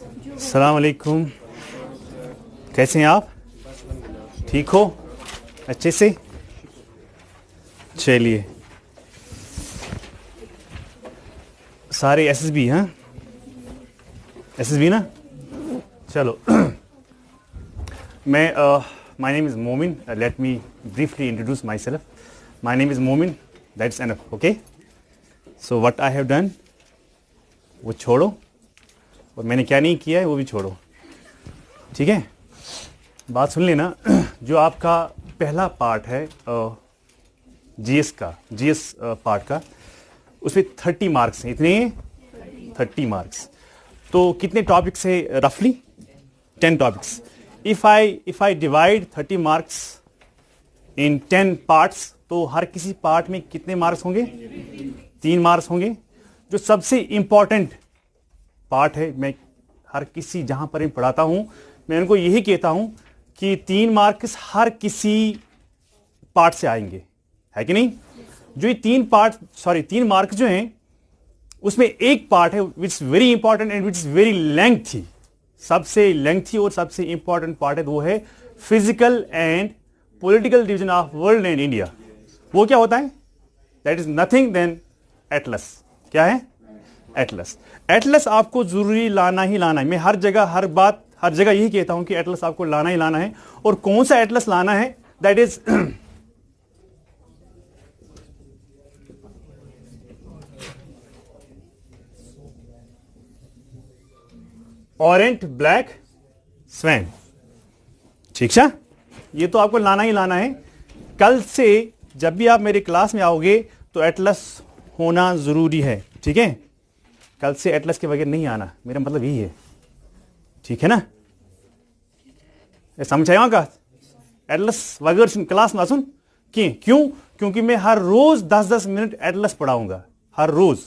अस्सलाम वालेकुम। कैसे हैं आप? ठीक हो? अच्छे से? चलिए, सारे एसएसबी हैं? एसएसबी ना? चलो मैं my name is Momin. Let me briefly introduce myself. My name is Momin, that's enough. Okay, so what I have done वो छोड़ो, और मैंने क्या नहीं किया है वो भी छोड़ो, ठीक है? बात सुन लेना। जो आपका पहला पार्ट है जीएस का, जीएस पार्ट का, उसमें 30 मार्क्स हैं। इतने 30 मार्क्स। तो कितने टॉपिक्स है? रफली 10 topics. If I divide 30 marks in 10 parts, तो हर किसी पार्ट में कितने मार्क्स होंगे? 3 मार्क्स होंगे। जो सबसे इंपॉर्टेंट पार्ट है, मैं हर किसी जहां पर मैं पढ़ाता हूं, मैं उनको यही कहता हूं कि 3 मार्क्स हर किसी पार्ट से आएंगे, है कि नहीं? जो ये 3 मार्क्स जो हैं, उसमें एक पार्ट है which is very important and which is very lengthy. सबसे लेंथी और सबसे इंपॉर्टेंट पार्ट है, वो है physical and political division of world and India. वो क्या होता है? That is nothing than atlas. क्या है? एटलस। एटलस आपको जरूरी लाना ही लाना है। मैं हर जगह यही कहता हूं कि एटलस आपको लाना ही लाना है। और कौन सा एटलस लाना है? दैट इज ऑरेंट ब्लैक स्वैन। ठीक है? ये तो आपको लाना ही लाना है। कल से जब भी आप मेरी क्लास में आओगे तो एटलस होना जरूरी है, ठीक है? कल से एटलस के बगैर नहीं आना, मेरा मतलब यही है, ठीक है ना? समझ आया का? एटलस बगैर क्लास ना सुन। क्यों? क्योंकि मैं हर रोज 10-10 मिनट एटलस पढ़ाऊंगा। हर रोज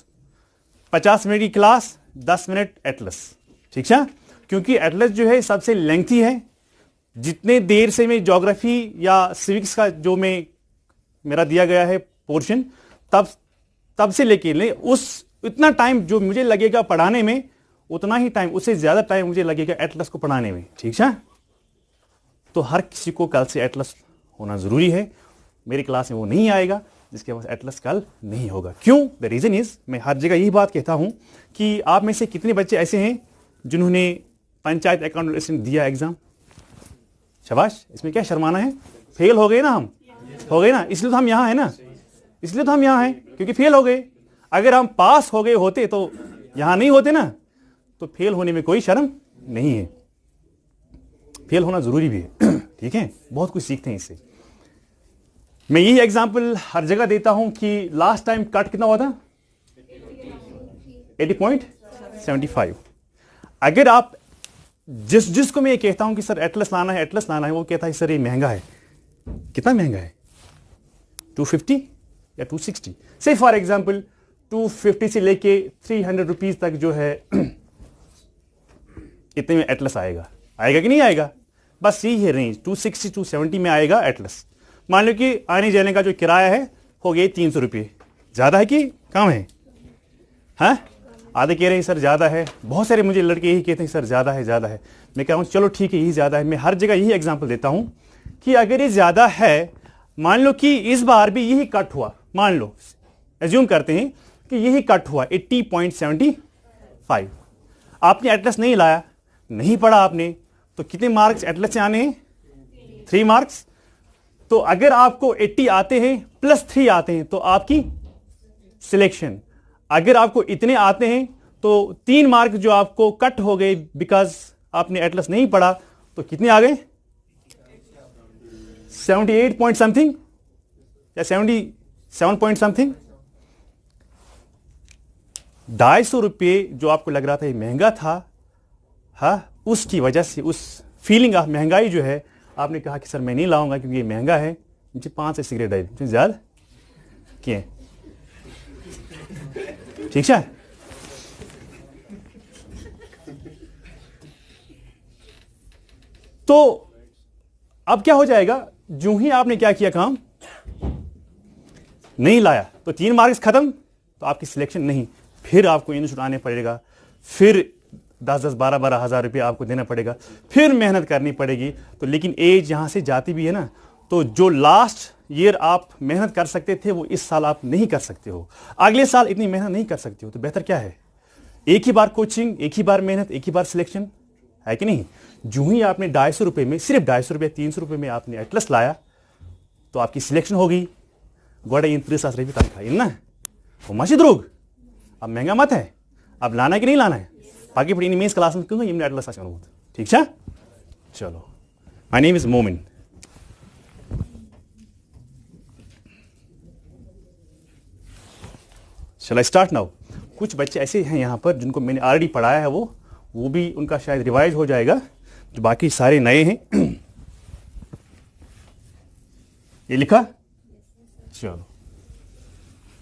50 मिनट की क्लास, 10 मिनट एटलस, ठीक है? क्योंकि एटलस जो है सबसे लेंथी है। जितने देर से मैं ज्योग्राफी या सिविक्स का जो मेरा दिया गया है पोर्शन, तब से लेके उस इतना टाइम जो मुझे लगेगा पढ़ाने में, उतना ही टाइम, उससे ज्यादा टाइम मुझे लगेगा एटलस को पढ़ाने में, ठीक है? तो हर किसी को कल से एटलस होना जरूरी है। मेरी क्लास में वो नहीं आएगा जिसके पास एटलस कल नहीं होगा। क्यों? द रीजन इज, मैं हर जगह यही बात कहता हूं कि आप में से कितने बच्चे ऐसे हैं जिन्होंने पंचायत अकाउंटेंट दिया एग्जाम? शाबाश। इसमें क्या शर्माना है? फेल हो गए ना हम? हो गए ना? इसलिए तो हम यहां हैं ना। इसलिए तो हम यहां हैं क्योंकि फेल हो गए। अगर हम पास हो गए होते तो यहां नहीं होते ना। तो फेल होने में कोई शर्म नहीं है। फेल होना जरूरी भी है, ठीक है? बहुत कुछ सीखते हैं इससे। मैं यही एग्जांपल हर जगह देता हूं कि लास्ट टाइम कट कितना हुआ था? 80.75। अगर आप जिसको मैं ये कहता हूं कि सर एटलस लाना है, एटलस लाना है, वो कहता है सर ये महंगा है। कितना महंगा है? 250 या 260? से फॉर एग्जांपल 250 से लेके 300 रुपीज तक जो है इतने में एटलस आएगा कि नहीं आएगा? बस यही है रेंज, 260 270 में आएगा एटलस। मान लो कि आने जाने का जो किराया है हो गया 300 रुपये। ज्यादा है कि कम है? हाँ, आधे कह रहे हैं सर ज्यादा है। बहुत सारे मुझे लड़के यही कहते हैं सर ज्यादा है, ज्यादा है। मैं कह रहा हूं चलो ठीक है, यही ज्यादा है। मैं हर जगह यही एग्जांपल देता हूं कि अगर ये ज्यादा है, मान लो कि इस बार भी यही कट हुआ, मान लो एज्यूम करते हैं कि यही कट हुआ 80.75। आपने एटलस नहीं लाया, नहीं पढ़ा आपने, तो कितने मार्क्स एटलस से आने हैं? 3 मार्क्स। तो अगर आपको 80 आते हैं प्लस 3 आते हैं तो आपकी सिलेक्शन। अगर आपको इतने आते हैं तो 3 मार्क जो आपको कट हो गए बिकॉज आपने एटलस नहीं पढ़ा, तो कितने आ गए? 78 पॉइंट समथिंग या 77 पॉइंट समथिंग। 250 रुपये जो आपको लग रहा था ये महंगा था, हाँ, उसकी वजह से उस फीलिंग ऑफ महंगाई जो है, आपने कहा कि सर मैं नहीं लाऊंगा क्योंकि ये महंगा है। मुझे 5 से सिगरेट आई, मुझे ज्यादा किए, ठीक है? तो अब क्या हो जाएगा? जो ही आपने क्या किया, काम नहीं लाया, तो 3 मार्क्स खत्म, तो आपकी सिलेक्शन नहीं। फिर आपको इंस्टीट्यूट आने पड़ेगा, फिर 10-10, 12-12 हज़ार रुपये आपको देना पड़ेगा, फिर मेहनत करनी पड़ेगी। तो लेकिन एज यहाँ से जाती भी है ना, तो जो लास्ट ईयर आप मेहनत कर सकते थे वो इस साल आप नहीं कर सकते हो, अगले साल इतनी मेहनत नहीं कर सकते हो। तो बेहतर क्या है, एक ही बार कोचिंग, एक ही बार मेहनत, एक ही बार सिलेक्शन, है कि नहीं। जो ही आपने 250 रुपये में, सिर्फ 250 रुपये 300 रुपये में आपने एटलस लाया तो आपकी सिलेक्शन हो गई। गोड़ा इन 30 रही तनख्वाह इन ना वो मशी द्रोग, अब महंगा मत है, अब लाना है कि नहीं लाना है। बाकी पढ़ी इन क्लास में क्यों इमने एटलस ठीक है। चलो, माय नेम इज मोमिन। Shall I start now? कुछ बच्चे ऐसे हैं यहाँ पर जिनको मैंने ऑलरेडी पढ़ाया है, वो भी उनका शायद रिवाइज हो जाएगा, जो बाकी सारे नए हैं। ये लिखा, चलो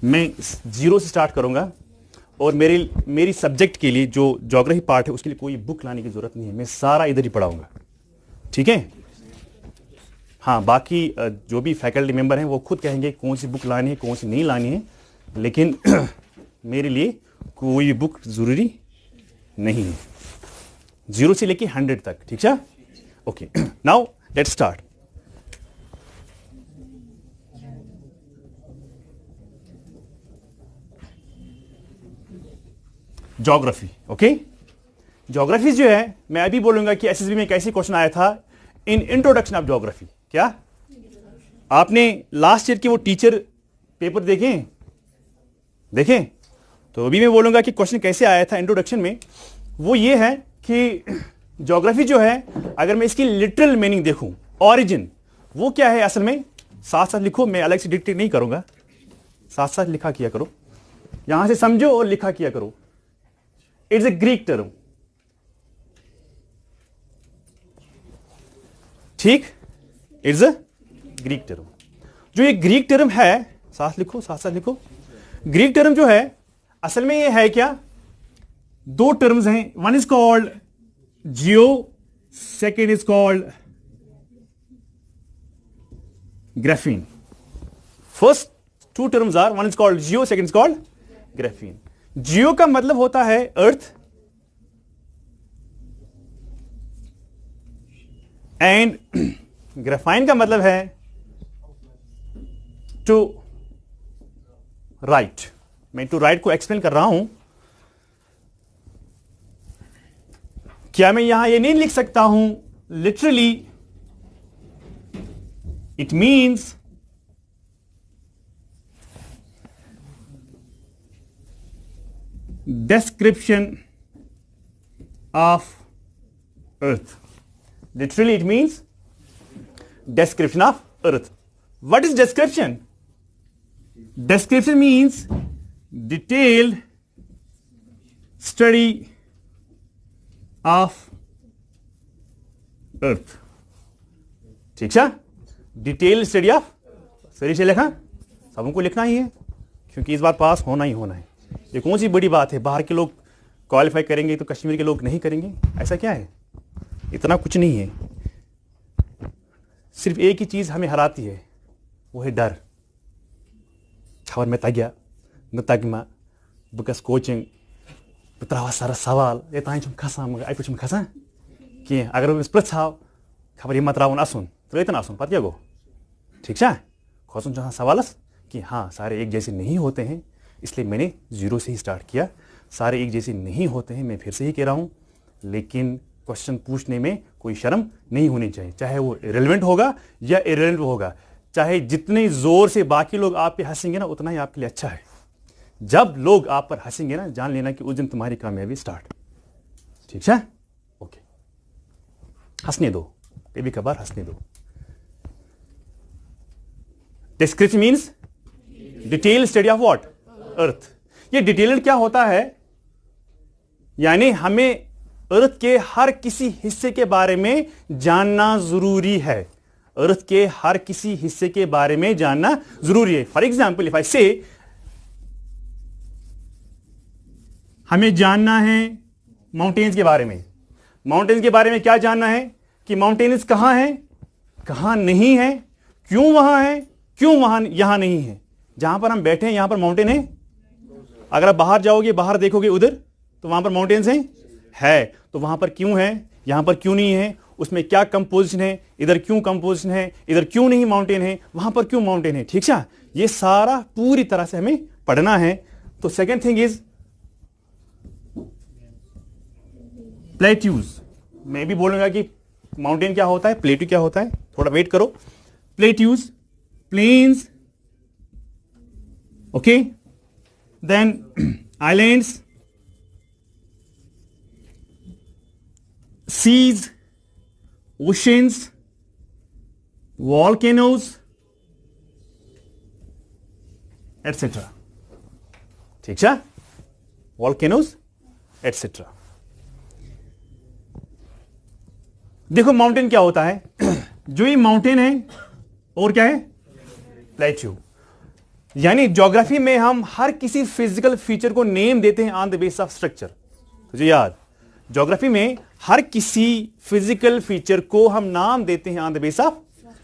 मैं 0 से स्टार्ट करूंगा। और मेरी सब्जेक्ट के लिए जो ज्योग्राफी पार्ट है उसके लिए कोई बुक लाने की जरूरत नहीं है, मैं सारा इधर ही पढ़ाऊंगा, ठीक है। हाँ, बाकी जो भी फैकल्टी मेंबर हैं वो खुद कहेंगे कौन सी बुक लानी है कौन सी नहीं लानी है, लेकिन मेरे लिए कोई बुक जरूरी नहीं है, 0 से लेके 100 तक, ठीक है। Okay, now let's start. Geography, okay. Geography जो है, मैं अभी बोलूंगा कि एसएसबी में कैसे क्वेश्चन आया था इन इंट्रोडक्शन ऑफ ज्योग्राफी। क्या आपने लास्ट ईयर के वो टीचर पेपर देखें? तो अभी मैं बोलूंगा कि क्वेश्चन कैसे आया था इंट्रोडक्शन में। वो ये है कि ज्योग्राफी जो है, अगर मैं इसकी लिटरल मीनिंग देखूं, ओरिजिन वो क्या है असल में, साथ साथ लिखो, मैं अलग से डिक्टेट नहीं करूंगा, साथ साथ लिखा किया करो, यहां से समझो और लिखा किया करो। इट्स ए ग्रीक टर्म, ठीक, इट्स अ ग्रीक टर्म। जो ये ग्रीक टर्म है, साथ लिखो, साथ साथ लिखो। ग्रीक टर्म जो है असल में ये है क्या, 2 टर्म्स हैं, one is called geo, second is called graphein. First 2 terms are, one is called geo, second is called graphein. Geo का मतलब होता है अर्थ, एंड ग्राफाइन का मतलब है टू राइट। मैं टू राइट को एक्सप्लेन कर रहा हूं। क्या मैं यहां ये नहीं लिख सकता हूं literally, it means description of earth. Literally it means description of earth. What is description? Description means detailed study of earth. ठीक है, डिटेल स्टडी ऑफ, सही से लिखा, सबको लिखना ही है क्योंकि इस बार पास होना ही होना है। ये कौन सी बड़ी बात है, बाहर के लोग क्वालिफाई करेंगे तो कश्मीर के लोग नहीं करेंगे, ऐसा क्या है, इतना कुछ नहीं है। सिर्फ एक ही चीज हमें हराती है, वो है डर। खबर में तगया न तगमा बस कोचिंग त्रा सारा सवाल ये तान खसान मगर अत पे खसान कह, अगर अमिस पृछाव खबर यह त्रा असन त्रेतन असन पत क्या गो, ठीक है। खोसन सवालस कि हाँ सारे एक जैसे नहीं होते हैं, इसलिए मैंने 0 से ही स्टार्ट किया। सारे एक जैसे नहीं होते हैं, मैं फिर से ही कह रहा हूं, लेकिन क्वेश्चन पूछने में कोई शर्म नहीं होनी चाहिए, चाहे वो रिलेवेंट होगा या इरेलेवेंट होगा। चाहे जितने जोर से बाकी लोग आप पे हंसेंगे ना, उतना ही आपके लिए अच्छा है। जब लोग आप पर हंसेंगे ना, जान लेना कि उस दिन तुम्हारी कामयाबी स्टार्ट, ठीक है। ओके, हंसने दो, कभी कभार हंसने दो। Description means detail study of what, earth. ये डिटेल्ड क्या होता है, यानी हमें अर्थ के हर किसी हिस्से के बारे में जानना जरूरी है। अर्थ के हर किसी हिस्से के बारे में जानना जरूरी है। फॉर एग्जाम्पल इफ आई से, हमें जानना है माउंटेन्स के बारे में। माउंटेन्स के बारे में क्या जानना है कि माउंटेन्स कहां है, कहां नहीं है, क्यों वहां है, क्यों वहां यहां नहीं है। जहां पर हम बैठे हैं यहां पर माउंटेन है, अगर आप बाहर जाओगे, बाहर देखोगे उधर, तो वहां पर माउंटेन्स हैं, है तो वहां पर क्यों है, यहां पर क्यों नहीं है, उसमें क्या कंपोजिशन है, इधर क्यों कंपोजिशन है, इधर क्यों नहीं माउंटेन है, वहां पर क्यों माउंटेन है, ठीक है। ये सारा पूरी तरह से हमें पढ़ना है। तो सेकेंड थिंग इज प्लेट्यूज। मैं भी बोलूंगा कि माउंटेन क्या होता है, प्लेट्यू क्या होता है, थोड़ा वेट करो। Plateaus, plains, okay, then islands, seas, oceans, volcanoes, etc. ठीक है, volcanoes, etc. देखो माउंटेन क्या होता है जो ये माउंटेन है और क्या है, प्लेट्यू। यानी ज्योग्राफी में हम हर किसी फिजिकल फीचर को नेम देते हैं on the base of structure. तुझे याद, ज्योग्राफी में हर किसी फिजिकल फीचर को हम नाम देते हैं on the base of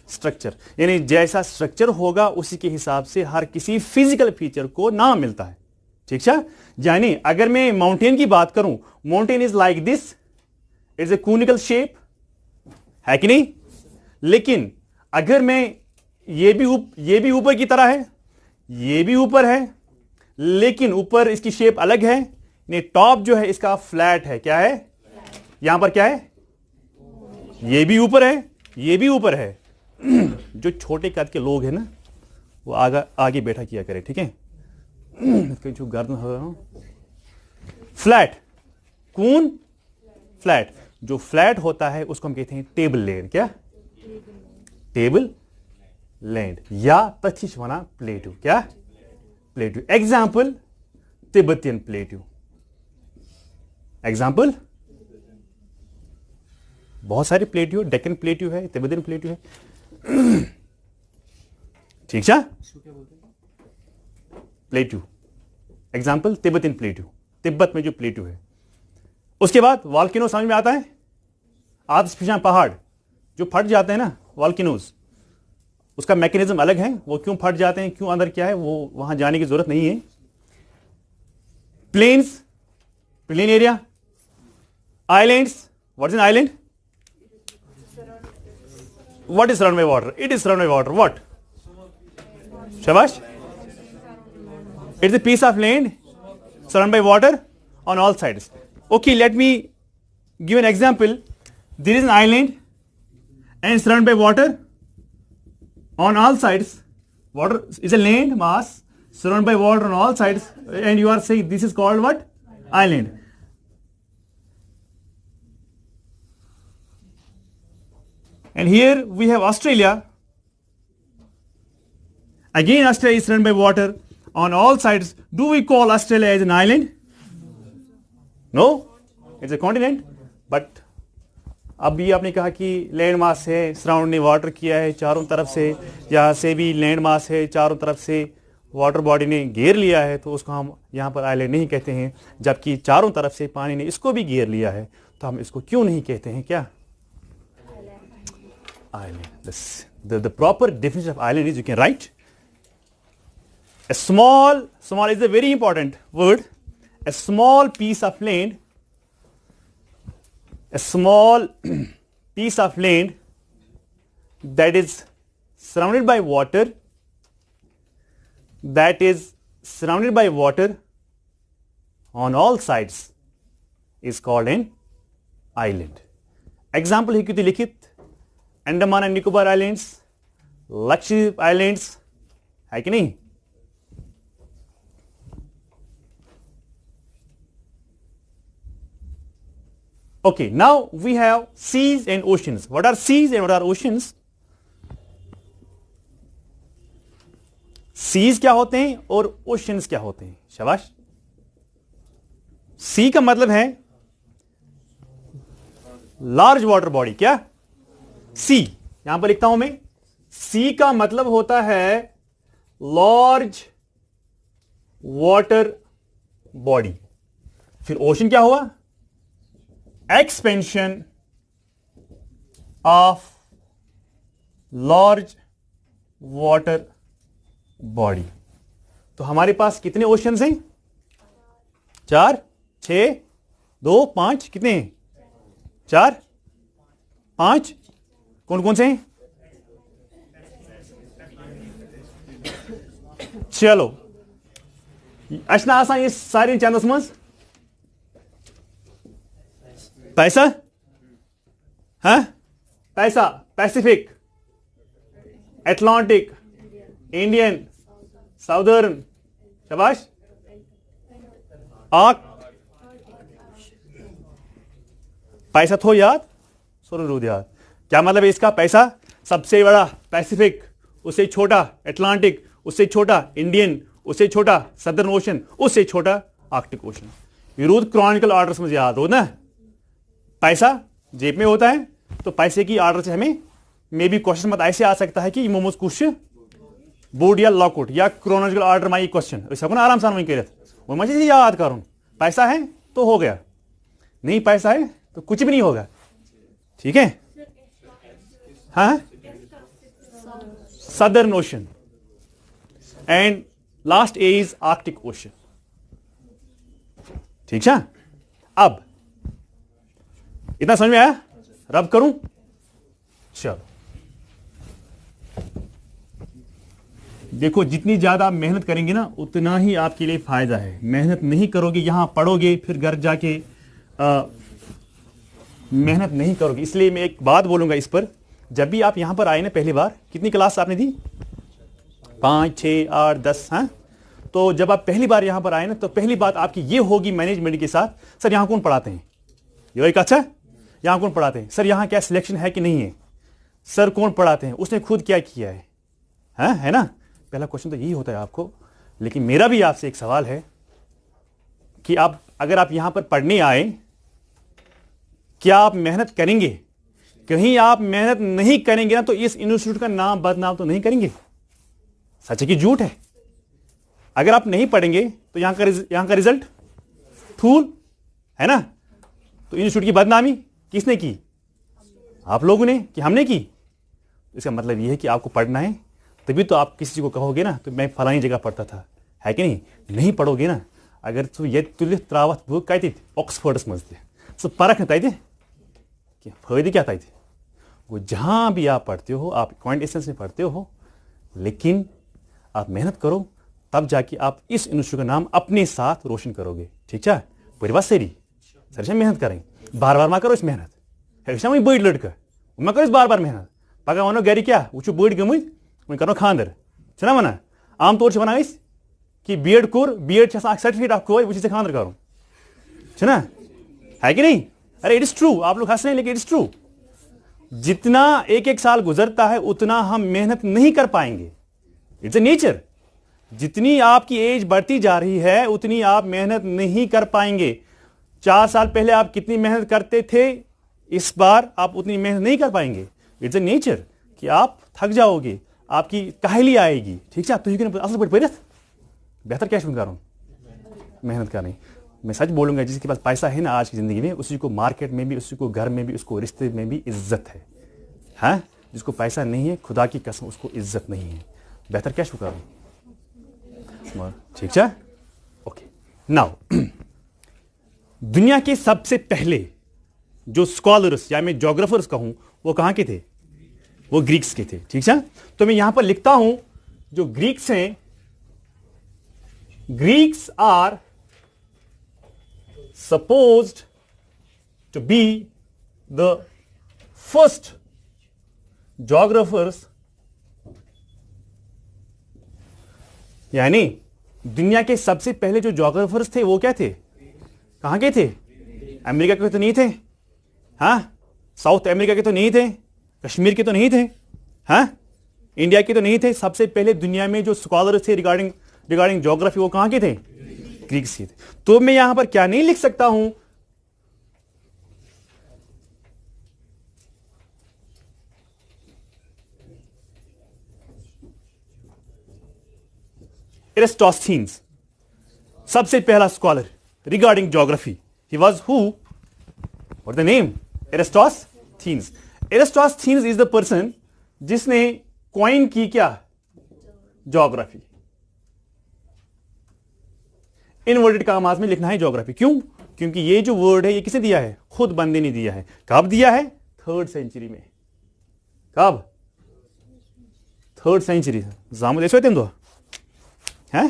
structure. यानी जैसा स्ट्रक्चर होगा उसी के हिसाब से हर किसी फिजिकल फीचर को नाम मिलता है, ठीक है। यानी अगर मैं माउंटेन की बात करूं, mountain is like this, it's a conical shape, है कि नहीं। लेकिन अगर मैं ये भी ऊपर की तरह है, ये भी ऊपर है, लेकिन ऊपर इसकी शेप अलग है, टॉप जो है इसका फ्लैट है, क्या है, यहां पर क्या है, ये भी ऊपर है, ये भी ऊपर है। जो छोटे कद के लोग हैं ना वो आगे बैठा किया करे, ठीक है। जो गर्दन हो फ्लैट, कून फ्लैट, जो फ्लैट होता है उसको हम कहते हैं टेबल लैंड, क्या, टेबल लैंड, या पथिशवना प्लेट्यू, क्या, plateau. Example Tibetan plateau, example बहुत सारे प्लेट्यू, डेक्कन प्लेट्यू है, तिब्बतियन प्लेट्यू है, ठीक है। Plateau example Tibetan plateau, Tibet में जो प्लेट्यू है। उसके बाद वॉल्केनो समझ में आता है, आतिशफिशा पहाड़ जो फट जाते हैं ना, वॉल्केनोज, उसका मैकेनिज्म अलग है, वो क्यों फट जाते हैं, क्यों अंदर क्या है, वो वहां जाने की जरूरत नहीं है। Plains, plain area, islands, what is an island, what is surrounded by water, it is surrounded by water, what, shabash, it's a piece of land surrounded by water on all sides. Okay, let me give an example. There is an island and surrounded by water on all sides. Water is a land mass surrounded by water on all sides, and you are saying this is called what, island. And here we have Australia. Again, Australia is surrounded by water on all sides. Do we call Australia as an island? No, it's a continent. But अब ये आपने कहा कि land mass है, surround ने water किया है चारों तरफ से, यहाँ से भी लैंड मास है, चारों तरफ से वाटर बॉडी ने घेर लिया है, तो उसको हम यहाँ पर आइलैंड नहीं कहते हैं। जबकि चारों तरफ से पानी ने इसको भी घेर लिया है, तो हम इसको क्यों नहीं कहते हैं, क्या, island. The proper definition of island is, you can write a small is a very important word, a small piece of land, a small piece of land that is surrounded by water, that is surrounded by water on all sides is called an island. Example है कि लिखित Andaman and Nicobar islands, Lakshadweep islands, है कि नहीं। Okay, now we have seas and oceans. What are seas and what are oceans? Seas क्या होते हैं और ओशंस क्या होते हैं, शाबाश। सी का मतलब है लार्ज वाटर बॉडी, क्या, सी, यहां पर लिखता हूं मैं, सी का मतलब होता है लार्ज वाटर बॉडी। फिर ओशन क्या हुआ, expansion of large water body. तो हमारे पास कितने ओशंस हैं, 4, 6, 2 5 कितने हैं? 4 5 कौन कौन से हैं? चलो अच्छा आसान ये सारे चंदस मज पैसा, हाँ पैसा, पैसिफिक, एटलांटिक, इंडियन, साउदर्न, शाबाश, आर्क, पैसा थो याद, सुनो रोद याद। क्या मतलब है इसका? पैसा सबसे बड़ा पैसिफिक, उससे छोटा एटलांटिक, उससे छोटा इंडियन, उससे छोटा सदर्न ओशन, उससे छोटा आर्कटिक ओशन। विरोध क्रॉनिकल ऑर्डर में याद हो ना। पैसा जेब में होता है तो पैसे की ऑर्डर से हमें मे बी क्वेश्चन मत ऐसे आ सकता है कि मोमोज कुछ बोर्ड या लॉकआउट या क्रोनोलॉजिकल ऑर्डर माई क्वेश्चन आराम से वहीं कह वो मुझे याद करूं। पैसा है तो हो गया, नहीं पैसा है तो कुछ भी नहीं होगा। ठीक है, हाँ southern ocean and last A is Arctic ocean. ठीक है, अब इतना समझ में आया? रब करूं? चलो देखो, जितनी ज्यादा आप मेहनत करेंगे ना उतना ही आपके लिए फायदा है। मेहनत नहीं करोगे, यहां पढ़ोगे, फिर घर जाके मेहनत नहीं करोगे। इसलिए मैं एक बात बोलूंगा इस पर, जब भी आप यहां पर आए ना पहली बार, कितनी क्लास आपने दी? 5 6 8 10। हाँ, तो जब आप पहली बार यहां पर आए ना तो पहली बात आपकी ये होगी मैनेजमेंट के साथ, सर यहां कौन पढ़ाते हैं? ये एक अच्छा, यहां कौन पढ़ाते हैं? सर यहां क्या सिलेक्शन है कि नहीं है? सर कौन पढ़ाते हैं? उसने खुद क्या किया है? हाँ, है ना? पहला क्वेश्चन तो यही होता है आपको। लेकिन मेरा भी आपसे एक सवाल है कि आप अगर आप यहां पर पढ़ने आए, क्या आप मेहनत करेंगे? कहीं आप मेहनत नहीं करेंगे ना तो इस इंस्टीट्यूट का नाम बदनाम तो नहीं करेंगे? सच है कि झूठ है? अगर आप नहीं पढ़ेंगे तो यहां का रिजल्ट फूल है ना। तो इंस्टीट्यूट की बदनामी किसने की? आप लोगों ने कि हमने की? इसका मतलब यह है कि आपको पढ़ना है, तभी तो आप किसी को कहोगे ना तो मैं फलानी जगह पढ़ता था, है कि नहीं? नहीं पढ़ोगे ना, अगर तो ये तुल्य त्रावत वो कहते ऑक्सफोर्ड्स मजते सो परख नहीं कि फायदे क्या थे वो। जहां भी आप पढ़ते हो आप क्वांटिटेशन में पढ़ते हो, लेकिन आप मेहनत करो तब जाके आप इस इंस्टीट्यूट का नाम अपने साथ रोशन करोगे। ठीक है, पूरी बात सही सर मेहनत करें, बार बार मा करो इस मेहनत है वही बड़ लड़का मा करो बार बार मेहनत। पगह वनो गर क्या वो बड़ गमत वो करो खानदर छना वना। आम तौर से वनान कि बीएड कोर, बीएड सर्टिफिकेट आप कोई वो खानदर करूँ छना, है कि नहीं? अरे इट इज ट्रू, आप लोग हंस रहे हैं लेकिन इट इज ट्रू। जितना एक एक साल गुजरता है उतना हम मेहनत नहीं कर पाएंगे। It's a nature. जितनी आपकी एज बढ़ती जा रही है उतनी आप मेहनत नहीं कर पाएंगे। 4 साल पहले आप कितनी मेहनत करते थे, इस बार आप उतनी मेहनत नहीं कर पाएंगे। इट्स अ नेचर कि आप थक जाओगे, आपकी काहली आएगी। ठीक है, तो असल पर बेहतर क्या करूँ? मेहनत करनी। मैं सच बोलूंगा, जिसके पास पैसा है ना आज की जिंदगी में, उसी को मार्केट में भी, उसी को घर में भी, उसको रिश्ते में भी इज्जत है। हाँ, जिसको पैसा नहीं है खुदा की कसम उसको इज्जत नहीं है। बेहतर क्या करूँ? ठीक है, ओके। नाउ दुनिया के सबसे पहले जो स्कॉलर्स या मैं जोग्राफर्स कहूं वो कहां के थे? वो ग्रीक्स के थे। ठीक है, तो मैं यहां पर लिखता हूं जो ग्रीक्स हैं, Greeks are supposed to be the first geographers, यानी दुनिया के सबसे पहले जो जोग्राफर्स थे वो क्या थे? कहां के थे? अमेरिका के तो नहीं थे, हाँ, साउथ अमेरिका के तो नहीं थे, कश्मीर के तो नहीं थे, हाँ, इंडिया के तो नहीं थे। सबसे पहले दुनिया में जो स्कॉलर्स थे रिगार्डिंग ज्योग्राफी वो कहां के थे? ग्रीक्स के थे। तो मैं यहां पर क्या नहीं लिख सकता हूं? एरिस्टोस्थीन्स सबसे पहला scholar regarding geography, he was who? What the name? Eratosthenes. Eratosthenes is the person जिसने कॉइन की क्या? ज्योग्राफी। इनवर्टेड कॉमास में लिखना है ज्योग्राफी। क्यों? क्योंकि ये जो वर्ड है ये किसने दिया है? खुद बंदे ने दिया है। कब दिया है? 3rd सेंचुरी में। कब? 3rd century. जामुद ऐसे होते हैं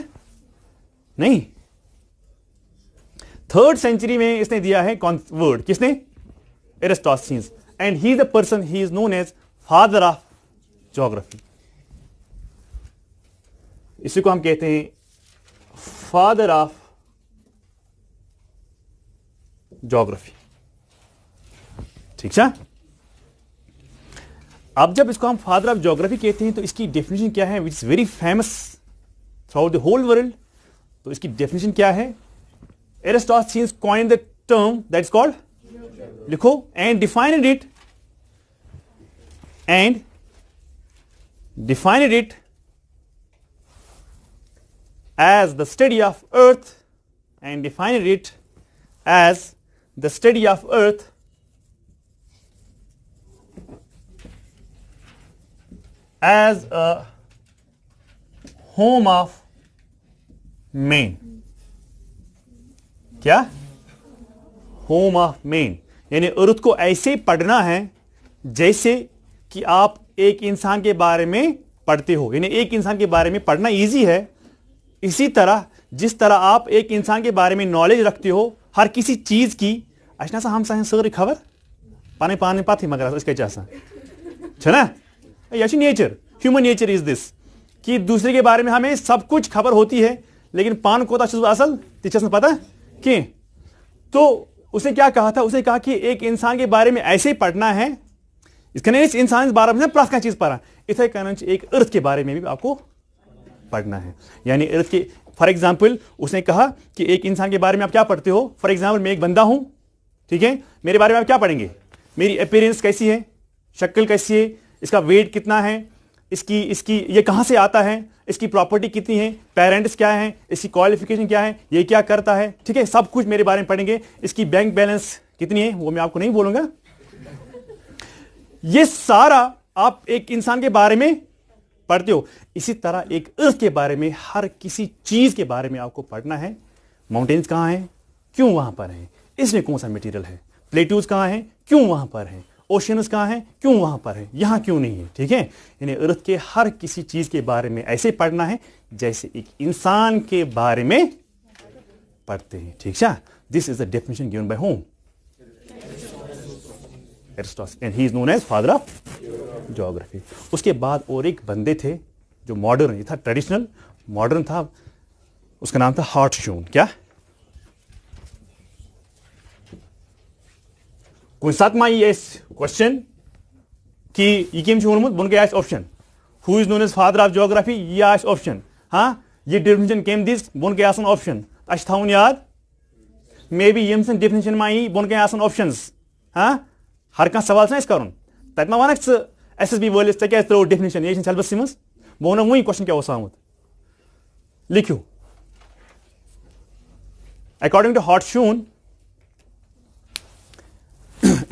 नहीं, 3rd सेंचुरी में इसने दिया है कौन वर्ड? किसने? Eratosthenes. And he is the person, he is known as father of geography. इसी को हम कहते हैं फादर ऑफ ज्योग्राफी। ठीक है। अब जब इसको हम फादर ऑफ ज्योग्राफी कहते हैं तो इसकी डेफिनेशन क्या है, which is very famous throughout the whole world. तो इसकी डेफिनेशन क्या है? Eratosthenes coined the term that is called, लिखो, and defined it as the study of earth, and defined it as the study of earth as a home of man. क्या? Home of man, यानी अर्थ को ऐसे पढ़ना है जैसे कि आप एक इंसान के बारे में पढ़ते हो। यानी एक इंसान के बारे में पढ़ना इजी है, इसी तरह जिस तरह आप एक इंसान के बारे में नॉलेज रखते हो हर किसी चीज की, अच्छा हम सारी खबर पाने पाने पाती मगर इसके चासा ना, यह nature, human nature is this कि दूसरे के बारे में हमें सब कुछ खबर होती है, लेकिन पान को असल तिचस पता कि। तो उसने क्या कहा था? उसने कहा कि एक इंसान के बारे में ऐसे ही पढ़ना है, इसका नहीं इंसान के बारे में प्लस का चीज पढ़ा, इसे कहना चाहिए एक अर्थ के बारे में भी आपको पढ़ना है। यानी अर्थ के, फॉर एग्जाम्पल उसने कहा कि एक इंसान के बारे में आप क्या पढ़ते हो? फॉर एग्जाम्पल मैं एक बंदा हूं, ठीक है, मेरे बारे में आप क्या पढ़ेंगे? मेरी अपीयरेंस कैसी है, शक्ल कैसी है, इसका वेट कितना है, इसकी इसकी ये कहां से आता है, इसकी प्रॉपर्टी कितनी है, पेरेंट्स क्या है, इसकी क्वालिफिकेशन क्या है, ये क्या करता है, ठीक है, सब कुछ मेरे बारे में पढ़ेंगे। इसकी बैंक बैलेंस कितनी है वो मैं आपको नहीं बोलूंगा। ये सारा आप एक इंसान के बारे में पढ़ते हो। इसी तरह एक अर्थ के बारे में, हर किसी चीज के बारे में आपको पढ़ना है। माउंटेन्स कहां हैं, क्यों वहां पर हैं, इसमें कौन सा मटेरियल है, प्लेटूज कहां हैं, क्यों वहां पर हैं, ओशियंस कहां हैं, क्यों वहां पर है, यहां क्यों नहीं है, ठीक है। यानी अर्थ के हर किसी चीज के बारे में ऐसे पढ़ना है जैसे एक इंसान के बारे में पढ़ते हैं, ठीक है। This is the definition given by home? Aristotle, and he is known as father of geography. उसके बाद और एक बंदे थे जो मॉडर्न, ये था ट्रेडिशनल, मॉडर्न था, उसका नाम था हार्टशून। क्या? कुछ साथ में ये क्वेश्चन कि ये केम वोनमुत बुन गया option who is known as father of geography, ये आस ऑप्शन, हाँ ये डेफिनेशन केम दिस बुन गया ऑप्शन अस थाउन याद, मे बी यम डेफिनेशन में बुन गया ऑप्शंस, हाँ हर कह सवाल इस कर तब मा वन SSB वलिस क्या त्रो डेफिनेशन ये सिलेबस मज, बह वन वही क्वेश्चन क्या आमुत, लिखियो according to Hartshorne,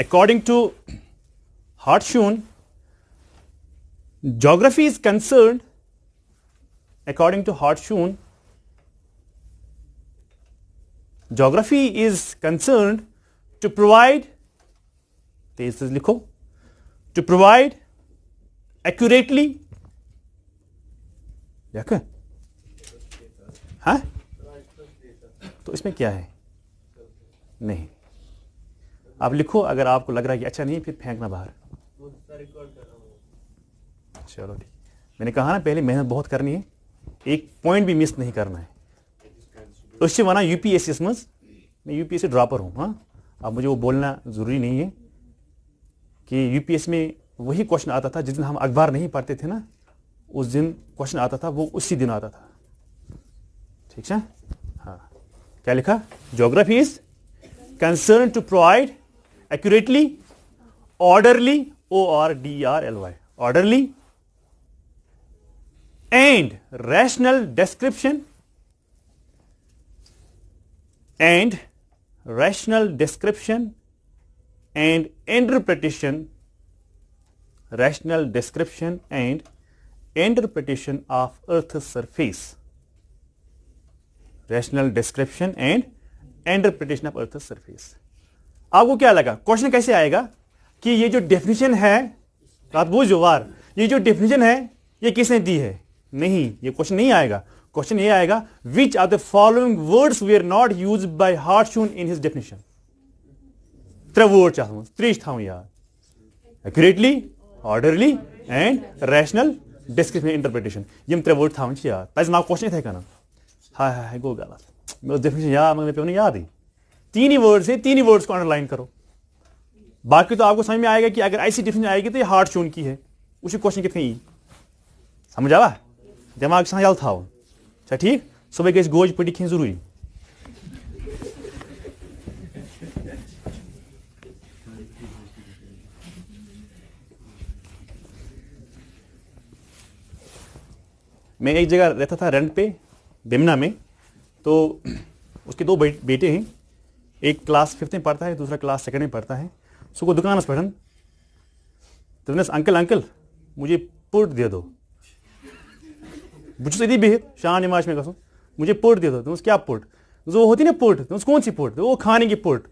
according to Hartshorne, geography is concerned, according to Hartshorne, geography is concerned to provide, तेज से लिखो, to provide accurately, देखो, हाँ, तो इसमें क्या है? नहीं, आप लिखो, अगर आपको लग रहा है कि अच्छा नहीं फिर फेंकना बाहर। चलो ठीक, मैंने कहा ना पहले मेहनत बहुत करनी है, एक पॉइंट भी मिस नहीं करना है। उससे वना यूपीएससी मज, मैं यूपीएससी ड्रॉपर हूँ, हाँ अब मुझे वो बोलना ज़रूरी नहीं है कि यूपीएससी में वही क्वेश्चन आता था जिस दिन हम अखबार नहीं पढ़ते थे ना, उस दिन क्वेश्चन आता था, वो उसी दिन आता था, ठीक है। हाँ क्या लिखा? Geography is concern to provide accurately, orderly, ORDRLY, orderly and rational description and interpretation, rational description and interpretation of Earth's surface, rational description and interpretation of earth surface. आपको क्या लगा क्वेश्चन कैसे आएगा कि ये जो डेफिनेशन है, बात बूझो वार, ये जो डेफिनेशन है ये किसने दी है? नहीं, ये क्वेश्चन नहीं आएगा। क्वेश्चन ये आएगा which are the following words were not use by Hartshorne in his definition. 3 word चाहूँ, 3 था यार, accurately, orderly and rational description interpretation. यम 3 वर्ड था यार, तज ना क्वेश्चन थे करना। हाय हाय गो गलत, मेरे डेफिनेशन यार मगर पे याद ही 3 ही वर्ड्स है, 3 ही वर्ड्स को अंडरलाइन करो। बाकी तो आपको समझ में आएगा कि अगर ऐसी डेफिनेशन आएगी तो ये हार्शून की है, उसी क्वेश्चन कितने समझ आवा, दिमाग से यल था। अच्छा ठीक, सुबह गई गोज पटी खें जरूरी। मैं एक जगह रहता था रेंट पे बिमना में, तो उसके 2 बेटे हैं, एक क्लास 5th में पढ़ता है, दूसरा क्लास 2nd में पढ़ता है। सो को दुकान पे तो अंकल अंकल मुझे पुट दे दो, बुझ बिहित शान नमाज में कसो, मुझे पुट दे दो। तो क्या पुट? जो होती ना पुट, तो कौन सी पुट? वो खाने की पुट।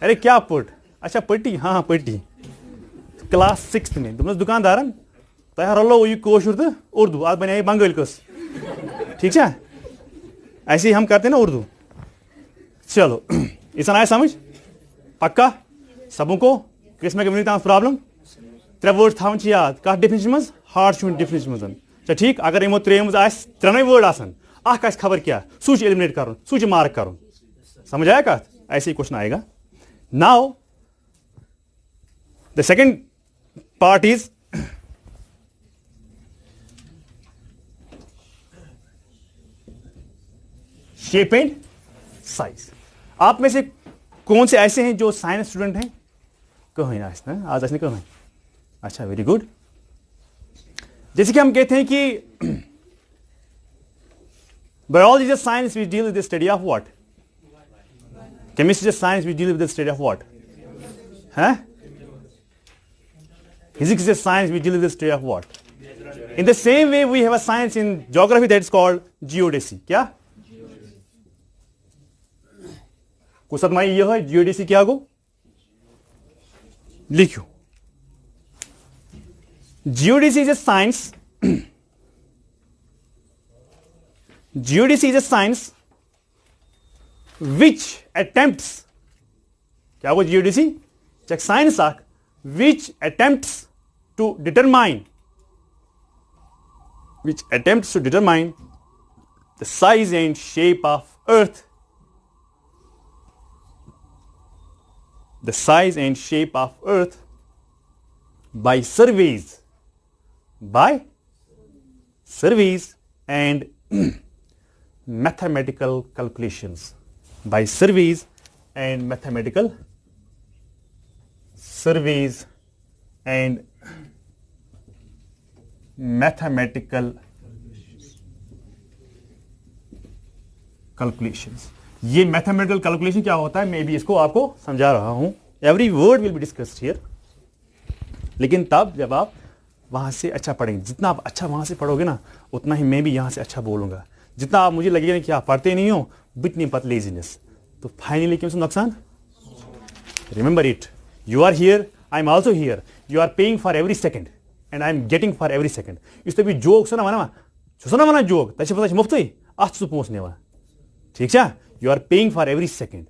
अरे क्या पुट? अच्छा पट्टी, हाँ पट्टी। क्लास 6th में दोनों दुकानदारन तह रलो ये कोशुर तो उर्दू आज बने बंगाल कस, ठीक है? ऐसे ही हम करते ना उर्दू। चलो इस आया समझ पक्का सबों को किस में कम्युनिटी प्रॉब्लम 3 वर्ड था याद कत डेफिनेशन मज हार्शून डेफिनेशन मज। अच्छा ठीक, अगर यमो 3 मज 3 वर्ड आसन अख खबर क्या सूच एलिमिनेट कर सूच मार्क कर, समझ आया कत? ऐसे ही क्वेश्चन आएगा। Now the second part is shape and size. आप में से कौन से ऐसे हैं जो साइंस स्टूडेंट हैं? कहो ना आज ऐसे कहो। अच्छा वेरी गुड। जैसे कि हम कहते हैं कि biology is science we deal with the study of what, chemistry is science we deal with the study of what, हैं? Physics is science we deal with the study of what. In the same way we have a science in geography that is called geodesy. क्या कुछ माई यह है geodesy क्या गो लिखो। Geodesy is a science. Geodesy is a science which attempts. क्या वो geodesy? एक science आक which attempts to determine the size and shape of Earth. The size and shape of Earth by surveys and mathematical calculations. By surveys and mathematical calculations. ये mathematical calculation क्या होता है मैं भी इसको आपको समझा रहा हूं। Every word will be discussed here, लेकिन तब जब आप वहां से अच्छा पढ़ेंगे। जितना आप अच्छा वहां से पढ़ोगे ना उतना ही मैं भी यहां से अच्छा बोलूंगा। जितना आप मुझे लगेगा कि आप पढ़ते नहीं हो, बितनी पत लेजीनेस, तो फाइनली क्यों नुकसान। Remember it, you are here, I am also here, you are paying for every second and I am getting for every second. इस भी जोक सुना वन जोक तक मुफ्त अत पोस निवान, ठीक है? You are paying for every second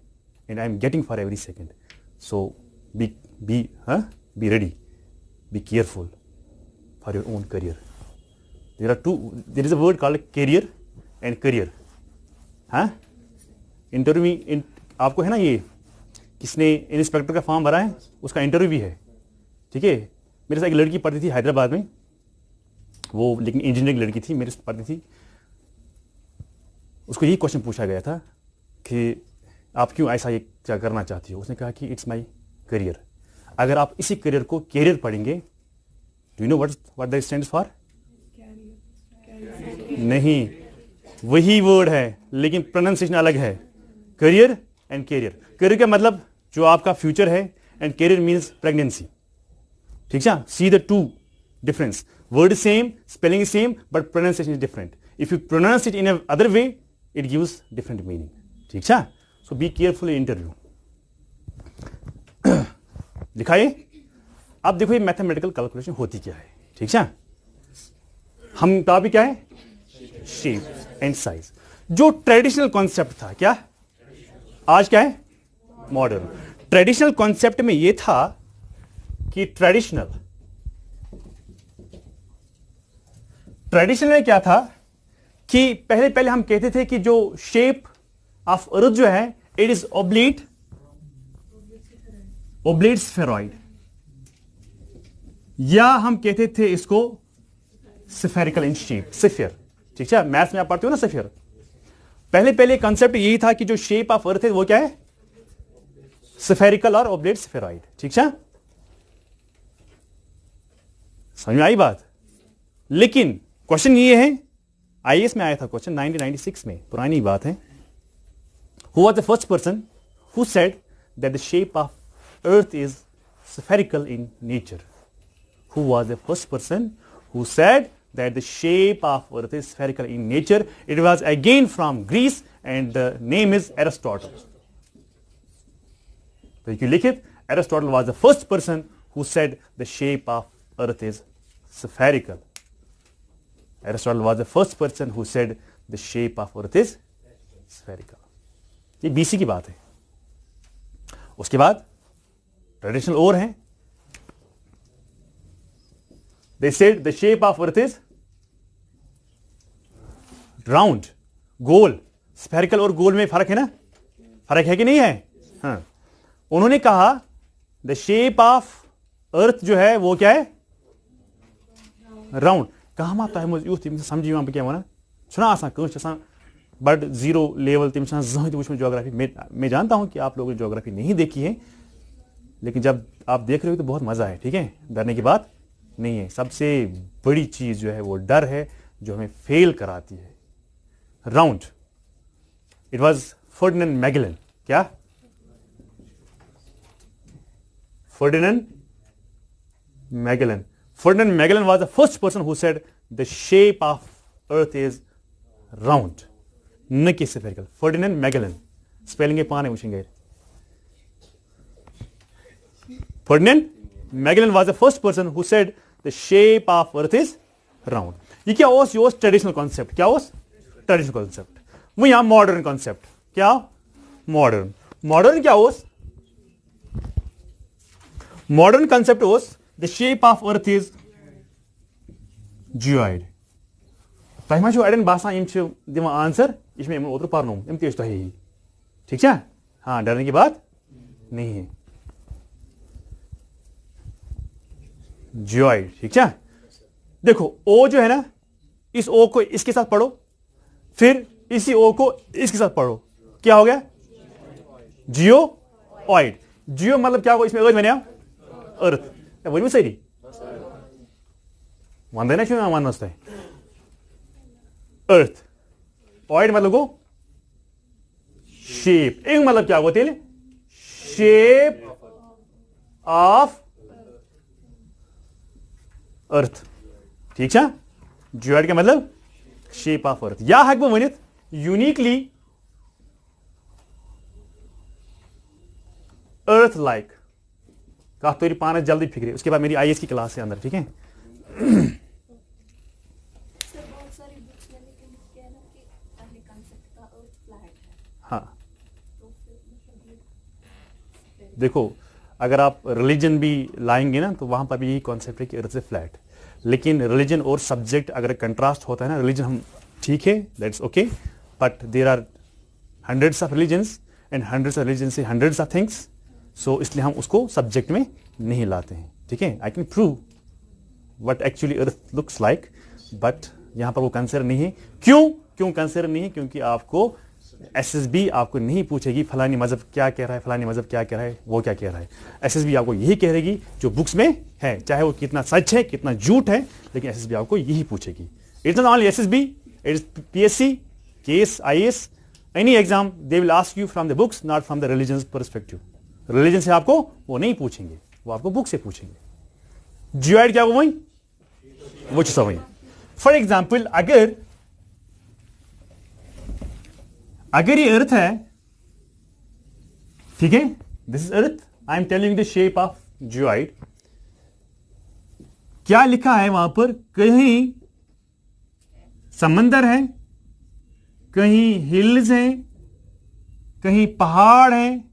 and I am getting for every second. So be ready, be careful for your own career. There is a word called career and career. Interview में आपको है ना, ये किसने inspector का form भरा है उसका इंटरव्यू भी है, ठीक है? मेरे साथ एक लड़की पढ़ती थी हैदराबाद में, वो लेकिन इंजीनियरिंग लड़की थी, मेरे साथ पढ़ती थी। उसको यही क्वेश्चन पूछा गया था कि आप क्यों ऐसा ये क्या करना चाहती हो। उसने कहा कि इट्स माय करियर। अगर आप इसी करियर को कैरियर पढ़ेंगे, do you know what that stands for? नहीं, वही वर्ड है लेकिन प्रोनाउंसिएशन अलग है। Career and career. करियर का मतलब जो आपका फ्यूचर है एंड कैरियर मीन्स प्रेगनेंसी, ठीक है? See the two difference, word is same, spelling is same, but pronunciation is different. If you pronounce it in a other way it gives different meaning, ठीक है? So be careful interview. दिखाइए, अब देखो ये mathematical calculation होती क्या है, ठीक है। हम टॉपिक क्या है, शेप एंड साइज। जो ट्रेडिशनल कॉन्सेप्ट था, क्या आज क्या है, मॉडर्न। ट्रेडिशनल कॉन्सेप्ट में यह था कि ट्रेडिशनल में क्या था कि पहले पहले हम कहते थे कि जो शेप ऑफ अर्थ जो है इट इज ओब्लीट स्फेरॉइड, या हम कहते थे इसको स्फेरिकल इन शेप, स्फीयर, ठीक है। मैथ्स में आप पढ़ते हो ना स्फीयर। पहले पहले कंसेप्ट यही था कि जो शेप ऑफ अर्थ है वो क्या है, स्फेरिकल और ओब्लेट स्फेरॉइड, ठीक है। समझ में आई बात। लेकिन क्वेश्चन ये है, आईएएस में आया था क्वेश्चन 1996 में, पुरानी बात है। Who was the first person who said that the shape of earth is spherical in nature? Who was the first person who said that the shape of earth is spherical in nature? It was again from Greece and the name is Aristotle. So if you look it, Aristotle was the first person who said the shape of earth is spherical. Aristotle was the first person who said the shape of earth is spherical. ये BC की बात है। उसके बाद traditional और हैं, they said the shape of earth is round, goal. Spherical और गोल में फर्क है ना, फर्क है कि नहीं है? हाँ, उन्होंने कहा द शेप ऑफ अर्थ जो है वो क्या है, राउंड। कहा माता है मुझे यूथ समझी वहां पे क्या होना सुना आसान कह बट जीरो लेवल तम ज्योग्राफी। मैं जानता हूं कि आप लोगों ने ज्योग्राफी नहीं देखी है, लेकिन जब आप देख रहे हो तो बहुत मजा है, ठीक है। डरने की बात नहीं है। सबसे बड़ी चीज जो है वो डर है जो हमें फेल कराती है। Round, it was Ferdinand Magellan. क्या? Ferdinand Magellan. Ferdinand Magellan was the first person who said the shape of earth is round, न कि स्फेरिकल। फर्डिनेंड मैगेलन, स्पेलिंग के पाने पूछेंगे। Ferdinand Magellan was the first person who said the shape of earth is round. ये क्या ओस योस traditional concept. क्या ओस ट्रेडिशनल कॉन्सेप्ट। वो यहां मॉडर्न कॉन्सेप्ट। क्या मॉडर्न? मॉडर्न क्या ओस? मॉडर्न कॉन्सेप्ट ओस the shape of earth is geoid. तह मा अड़न बासान दिवान आंसर, यह ओतर पर्नो ही, ठीक है। हाँ, डरने की बात नहीं है। जियोइड, ठीक है। देखो ओ जो है ना, इस ओ को इसके साथ पढ़ो, फिर इसी ओ को इसके साथ पढ़ो, क्या हो गया? जियोइड। जियो मतलब क्या हो, इसमें अर्थ बने अर्थ वो सही वन वन अर्थ। ऑइड मतलब को शेप। एक मतलब क्या होते हैं? शेप ऑफ अर्थ, ठीक है। जियोइड का मतलब शेप ऑफ अर्थ, या हक वनित यूनिकली अर्थ लाइक। कहा तो पान जल्दी फिक्रे, उसके बाद मेरी आईएएस की क्लास है अंदर, ठीक है। हाँ, देखो अगर आप रिलीजन भी लाएंगे ना तो वहां पर भी यही कॉन्सेप्ट है कि अर्थ से फ्लैट। लेकिन रिलीजन और सब्जेक्ट अगर कंट्रास्ट होता है ना, रिलीजन हम ठीक है, that's okay, but there are hundreds of religions and hundreds of religion से हंड्रेड्स ऑफ थिंग्स, सो इसलिए हम उसको सब्जेक्ट में नहीं लाते हैं, ठीक है। I can prove what actually earth looks like, but यहां पर वो कंसिडर नहीं है। क्यों कंसिडर नहीं है? क्योंकि आपको एसएसबी आपको नहीं पूछेगी फलानी मजहब क्या कह रहा है, फलानी मजहब क्या कह रहा है, वो क्या कह रहा है। एसएसबी आपको यही कह रहेगी जो बुक्स में है, चाहे वो कितना सच है कितना झूठ है, लेकिन एसएसबी आपको यही पूछेगी। It's not only SSB, it is PSC, KS, IAS, any exam, they will ask you from the books, not from the religion perspective. Religion से आपको वो नहीं पूछेंगे, वो आपको बुक से पूछेंगे। जियोइड क्या वही वो वही। फॉर एग्जाम्पल, अगर ये अर्थ है ठीक है, this is earth, I am telling the shape of geoid. क्या लिखा है वहां पर? कहीं समंदर है, कहीं हिल्स हैं, कहीं पहाड़ हैं,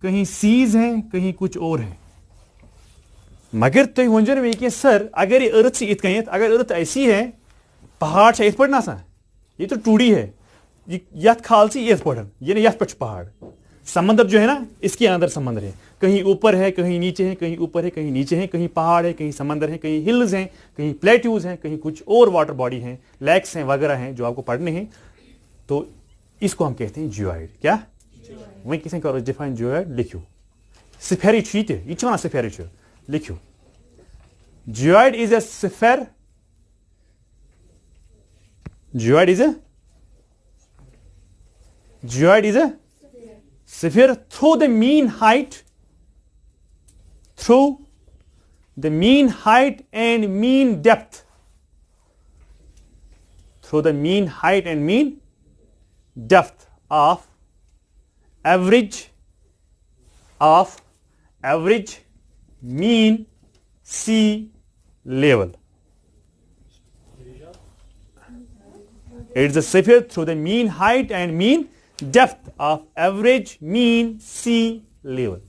कहीं सीज हैं, कहीं कुछ और है। मगर तुम वन मे सर अगर ये अर्थ से इत कहीं, अगर अर्थ ऐसी है, पहाड़ से इत पड़ ना सा, ये तो 2D है, यथ खाल से यथ पड़, ये ना यथ पड़ पहाड़। समंदर जो है ना, इसके अंदर समंदर है, कहीं ऊपर है, कहीं नीचे है, कहीं ऊपर है, कहीं नीचे है, कहीं पहाड़ है, कहीं समंदर है, कहीं हिल्स हैं, कहीं प्लेट्यूज हैं, कहीं कुछ और वाटर बॉडी हैं, लेक्स हैं वगैरह हैं जो आपको पढ़ने हैं। तो इसको हम कहते हैं जियोइड। क्या वही किसी करो डिफाइन जियोइड लिखो, स्फेरिक शीट है, ये वन स्फेरिक लिखो। Geoid is a sphere, geoid is a sphere through the mean height and mean depth, through the mean height and mean depth of average mean sea level. It is a sphere through the mean height and mean depth of average mean sea level.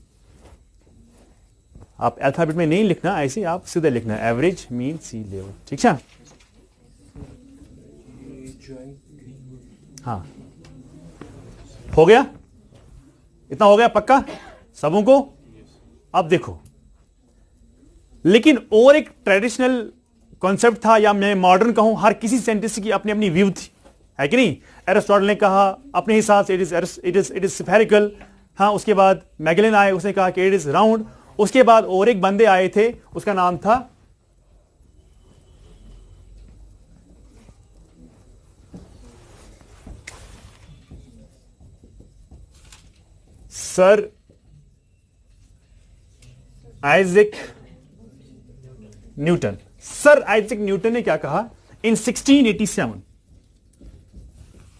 आप alphabet में नहीं लिखना, ऐसे आप सीधे लिखना average mean सी level. ठीक है, हाँ हो गया, इतना हो गया पक्का सबों को। अब देखो, लेकिन और एक ट्रेडिशनल कॉन्सेप्ट था, या मैं मॉडर्न कहूं, हर किसी साइंटिस्ट की अपनी अपनी व्यू थी, है कि नहीं। एरिस्टोटल ने कहा अपने हिसाब से इट इज स्फेरिकल। हाँ, उसके बाद मैगेलन आए, उसने कहा कि इट इज राउंड। उसके बाद और एक बंदे आए थे, उसका नाम था sir Isaac Newton. Sir Isaac Newton ने क्या कहा इन 1687?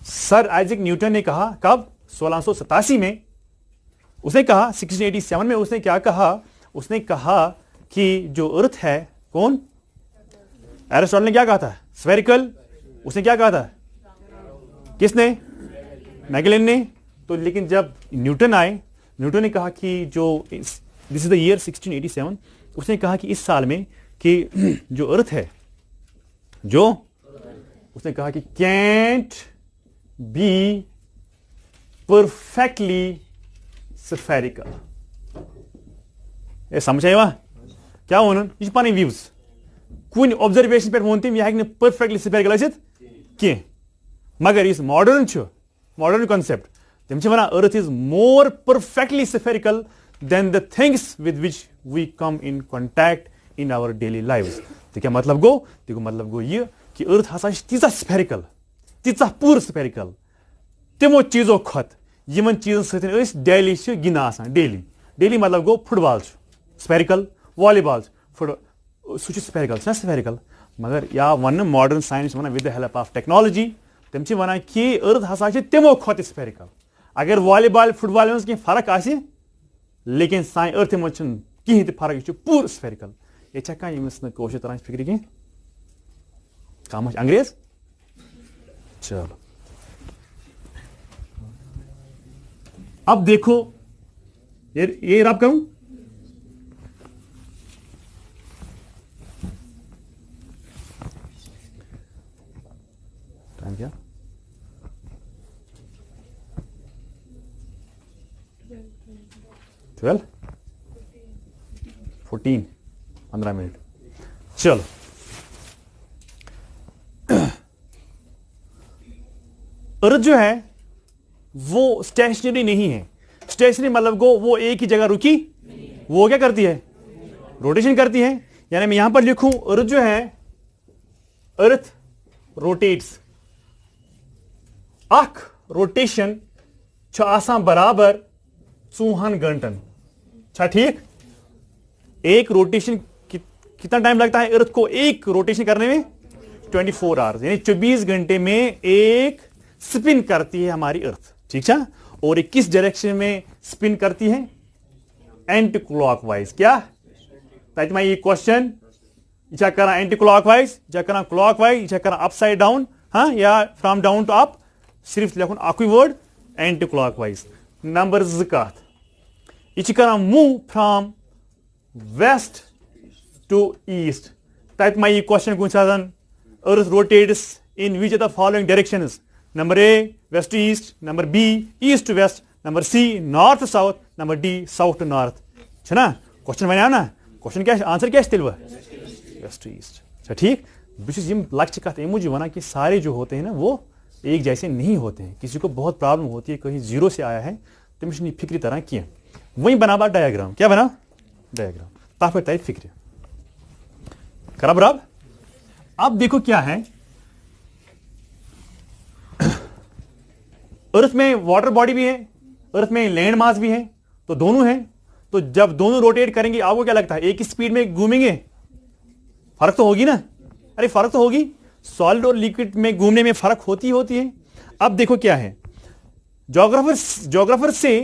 सर आइजैक न्यूटन ने कहा कब? 1687 में। उसने कहा 1687 में उसने क्या कहा? उसने कहा कि जो अर्थ है, कौन? एरिस्टोटल ने क्या कहा था? स्फेरिकल। उसने क्या कहा था? किसने? मैगेलन ने। तो लेकिन जब न्यूटन आए, न्यूटन ने कहा कि जो दिस इज द ईयर 1687, उसने कहा कि इस साल में कि जो अर्थ है, जो उसने कहा कि कैंट बी परफेक्टली स्फेरिकल। ये समझ आया क्या वो? ये पानी व्यूज कुन ऑब्जर्वेशन पे वोन तम यह हेक परफेक्टली स्फेरिकल आसित कह, मगर इस मॉडर्न कॉन्सेप्ट तम वना earth is more perfectly spherical than the things with which we come in contact in our daily lives. तो क्या मतलब गो? तो मतलब गो ये कि अर्थ हसा तीजा स्फेरिकल, तीजा पूर स्फेरिकल तिमो चीजों खत यमन चीजों सत डेली गिंदा आसान। डेली मतलब गो फुटबॉल स्फेरिकल, वॉलीबॉल फुट सह स्फेरिकल स्फेरिकल। मगर या one modern science one with the help of technology तम वन कि अर्थ हसा तिमो खत स्फेरिकल। अगर वॉलीबॉल फुटबॉल में कहीं फर्क आसे, लेकिन साइन अर्थ मज कहीं तो फर्क, यह पूर स्फेरिकल। ये कह यमिस नशर तरह फिक्र कह कम अंग्रेज। चलो अब देखो, ये रब करूं, टाइम क्या? 12 14 15 मिनट। चलो अर्थ जो है वो स्टेशनरी नहीं है। स्टेशनरी मतलब वो एक ही जगह रुकी, वो क्या करती है? रोटेशन करती है। यानी मैं यहां पर लिखूं अर्थ जो है, अर्थ रोटेट्स। अख रोटेशन आसान बराबर 4 घंटन। ठीक, एक रोटेशन कितना टाइम लगता है अर्थ को एक रोटेशन करने में? 24 आवर्स, यानी 24 घंटे में एक स्पिन करती है हमारी अर्थ। ठीक है, और किस डायरेक्शन में स्पिन करती है एंटी क्लॉकवाइज। क्या तत मा यी क्वेश्चन, यह कर एंटी क्लॉकवाइज, यह कर क्लॉकवाइज, यह कर अपसाइड डाउन, हाँ, या फ्रॉम डाउन टू अप, सिर्फ लिखुन अकुई वर्ड एंटी क्लॉकवाइज। नंबर 2 कत, यह कर move from west to east. तत मा यी क्वेश्चन कुछ earth rotates in which of the following directions. Number A west to east, number B east to west, number C north to south, number D south to north. ना question one ना, question क्या answer क्या तेल waste to east. अच्छा ठीक, बहुत लक्ष्य कत अम मूजूब वन कि सारे जो होते हैं ना वो एक जैसे नहीं होते हैं। किसी को बहुत प्रॉब्लम होती है, कहीं जीरो से आया है, तमिस फिक्र तरह कह, वही बना डायग्राम। क्या बना डायग्राम, तथ पे तय फिक्र करा बराबर। अब देखो क्या है, अर्थ में वाटर बॉडी भी है, अर्थ में लैंड मास भी है, तो दोनों है। तो जब दोनों रोटेट करेंगे, आपको क्या लगता है एक ही स्पीड में घूमेंगे? फर्क तो होगी ना, अरे फर्क तो होगी। सॉलिड और लिक्विड में घूमने में फर्क होती है। अब देखो क्या है, ज्योग्राफर से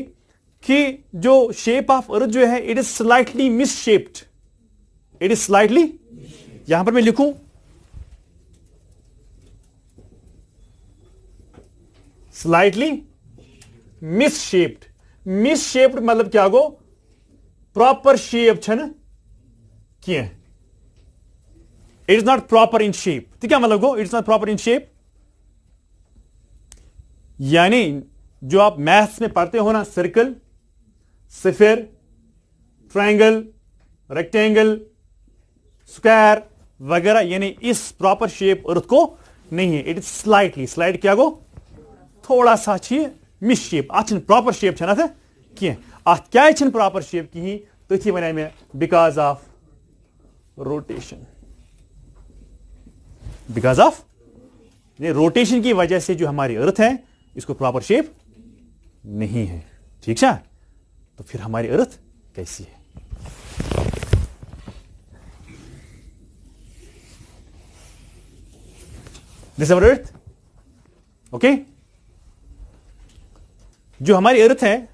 कि जो शेप ऑफ अर्थ जो है it is slightly misshaped, it is slightly, यहां पर मैं लिखूं slightly misshaped. Misshaped मतलब क्या गो, प्रॉपर शेप छन किए, it is not proper in shape. तो क्या मतलब गो, it is not proper in shape, यानी जो आप मैथ्स में पढ़ते हो ना, circle, sphere, triangle, rectangle, square वगैरह, यानी इस प्रॉपर शेप अर्थ को नहीं है। इट इज स्लाइटली, स्लाइड क्या गो, थोड़ा सा मिस शेप, अत प्रॉपर शेप छन अत कह, अत क्या प्रॉपर शेप कहीं, तथी वन मे because of rotation, because of rotation की वजह से जो हमारी अर्थ है इसको प्रॉपर शेप नहीं है। ठीक है, तो फिर हमारी अर्थ कैसी है? This our earth, okay. जो हमारी अर्थ है,